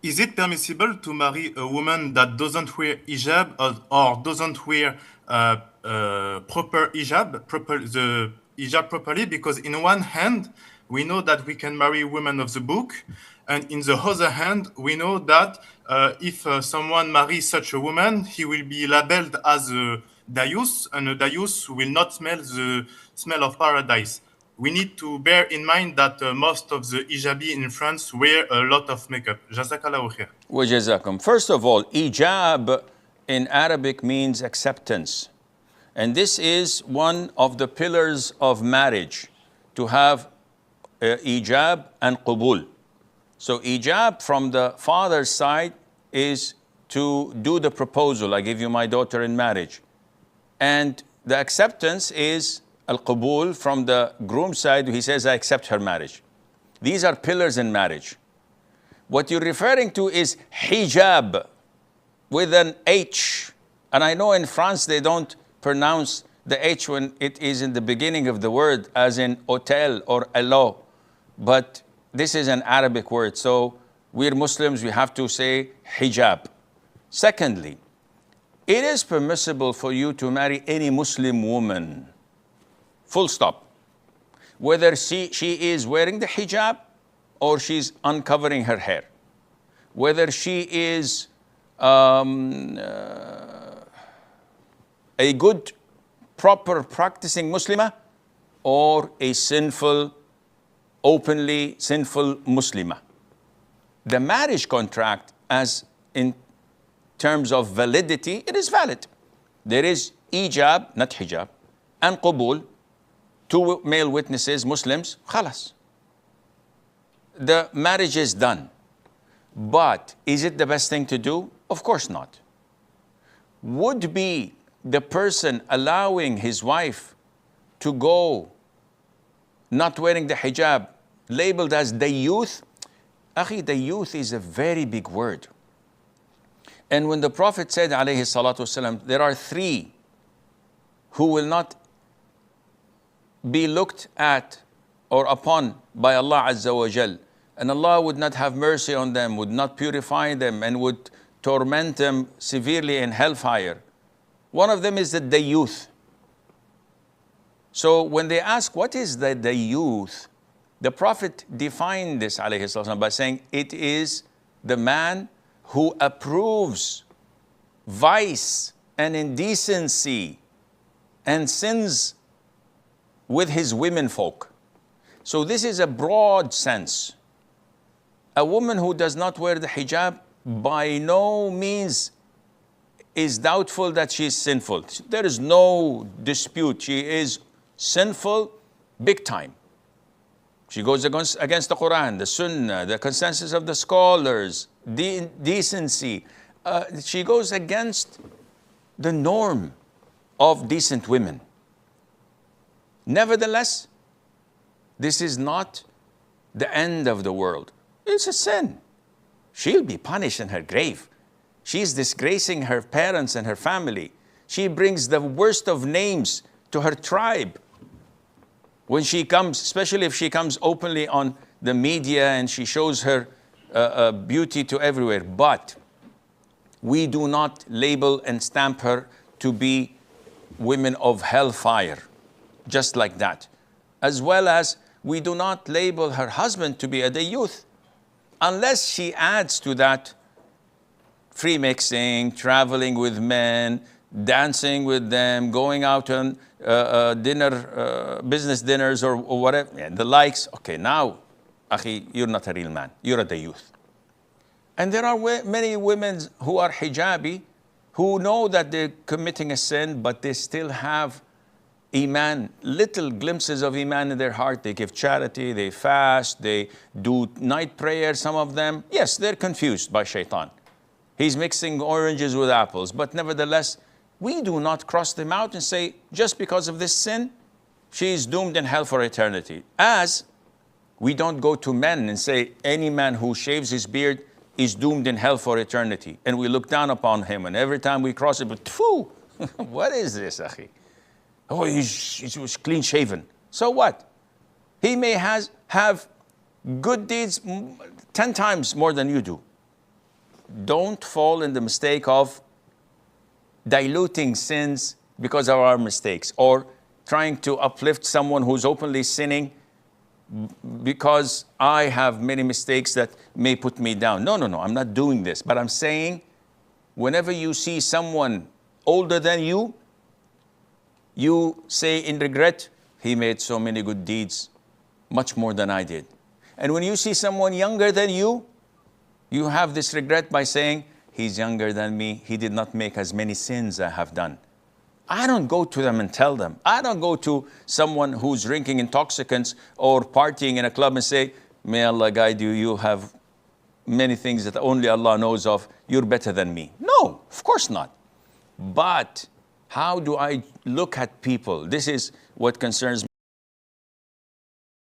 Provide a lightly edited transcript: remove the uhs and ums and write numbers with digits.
Is it permissible to marry a woman that doesn't wear hijab or doesn't wear proper hijab, the hijab properly? Because in one hand, we know that we can marry women of the book, and in the other hand, we know that if someone marries such a woman, he will be labeled as a dayyuth, and a dayyuth will not smell the smell of paradise. We need to bear in mind that most of the hijabi in France wear a lot of makeup. Jazakallahu khair. وجزاكم. First of all, hijab in Arabic means acceptance. And this is one of the pillars of marriage, to have hijab and qubul. So hijab from the father's side is to do the proposal. I give you my daughter in marriage. And the acceptance is al-qubul from the groom's side. He says, I accept her marriage. These are pillars in marriage. What you're referring to is hijab with an H. And I know in France they don't pronounce the H when it is in the beginning of the word, as in hotel or hello. But this is an Arabic word. So we're Muslims, we have to say hijab. Secondly, it is permissible for you to marry any Muslim woman. Full stop. Whether she is wearing the hijab or she's uncovering her hair. Whether she is a good, proper practicing Muslimah or a sinful, openly sinful Muslimah. The marriage contract, as in terms of validity, it is valid. There is hijab, not hijab, and qubul, two male witnesses, Muslims, khalas. The marriage is done. But is it the best thing to do? Of course not. Would be the person allowing his wife to go not wearing the hijab labeled as dayyuth? Akhi, dayyuth is a very big word. And when the Prophet said, alayhi salatu wasalam, there are three who will not be looked at or upon by Allah Azza wa Jal, and Allah would not have mercy on them, would not purify them, and would torment them severely in hellfire. One of them is the dayyuth. So when they ask, what is the dayyuth? The Prophet defined this, alayhi salatu wasalam, by saying, it is the man who approves vice and indecency and sins with his women folk. So this is a broad sense. A woman who does not wear the hijab by no means is doubtful that she is sinful. There is no dispute. She is sinful big time. She goes against the Qur'an, the Sunnah, the consensus of the scholars, decency. She goes against the norm of decent women. Nevertheless, this is not the end of the world. It's a sin. She'll be punished in her grave. She's disgracing her parents and her family. She brings the worst of names to her tribe. When she comes, especially if she comes openly on the media and she shows her beauty to everywhere. But we do not label and stamp her to be women of hellfire, just like that. As well as we do not label her husband to be a dayyuth, unless she adds to that free mixing, traveling with men, dancing with them, going out on business dinners or whatever, and the likes. Okay, now, akhi, you're not a real man. You're a dayyuth. And there are many women who are hijabi who know that they're committing a sin, but they still have Iman, little glimpses of Iman in their heart. They give charity, they fast, they do night prayer, some of them. Yes, they're confused by shaitan. He's mixing oranges with apples. But nevertheless, we do not cross them out and say, just because of this sin, she is doomed in hell for eternity. As we don't go to men and say, any man who shaves his beard is doomed in hell for eternity. And we look down upon him. And every time we cross it, but phew, what is this, akhi? Oh, he was clean shaven. So what? He may have good deeds 10 times more than you do. don't fall in the mistake of diluting sins because of our mistakes, or trying to uplift someone who's openly sinning because I have many mistakes that may put me down. No, I'm not doing this. But I'm saying, whenever you see someone older than you, you say in regret, he made so many good deeds, much more than I did. And when you see someone younger than you, you have this regret by saying, he's younger than me, he did not make as many sins I have done. I don't go to them and tell them. I don't go to someone who's drinking intoxicants or partying in a club and say, may Allah guide you, you have many things that only Allah knows of, you're better than me. No, of course not. But how do I look at people? This is what concerns me.